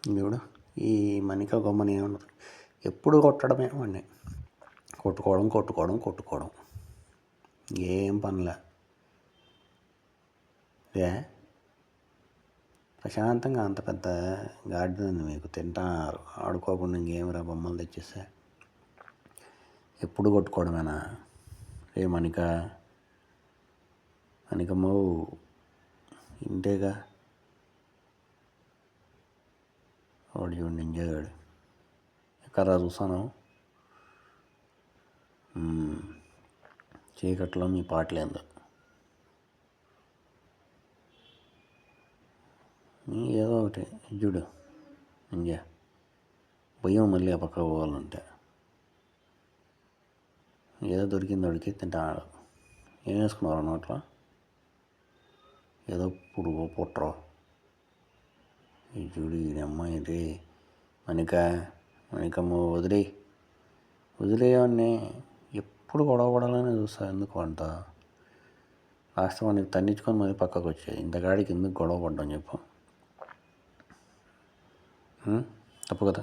చూడు ఈ మనిక గమ్మని ఏమన్నది, ఎప్పుడు కొట్టడమే వాడిని, కొట్టుకోవడం కొట్టుకోవడం కొట్టుకోవడం, ఏం పనిలే. ప్రశాంతంగా అంత పెద్ద గార్డెన్ ఉంది మీకు, తింటారు ఆడుకోకుండా ఇంకేమిరా బొమ్మలు తెచ్చేస్తే, ఎప్పుడు కొట్టుకోవడమేనా? మణికమ్మ ఇంతేగా. వాడు చూడండి నింజాగాడు, ఎక్కడ్రా చూస్తాను, చీకట్లో మీ పాటలేందో. ఏదో ఒకటి చూడు నింజా, భయం మళ్ళీ ఆ పక్క పోవాలంటే. ఏదో దొరికింది వాడికి, తింటాడు. ఏం వేసుకున్నారు నోట్లో? ఏదో పురుగో పుట్రో. ఈ చూడు ఈ అమ్మాయి ఇది మణికమ్మ వదిలేయవాడిని. ఎప్పుడు గొడవ పడాలని చూస్తా, ఎందుకు అంట. లాస్ట్ వాడికి తన్నించుకొని మళ్ళీ పక్కకు వచ్చాయి. ఇంతకాడికి ఎందుకు గొడవ పడ్డాం చెప్పు, తప్పు కదా.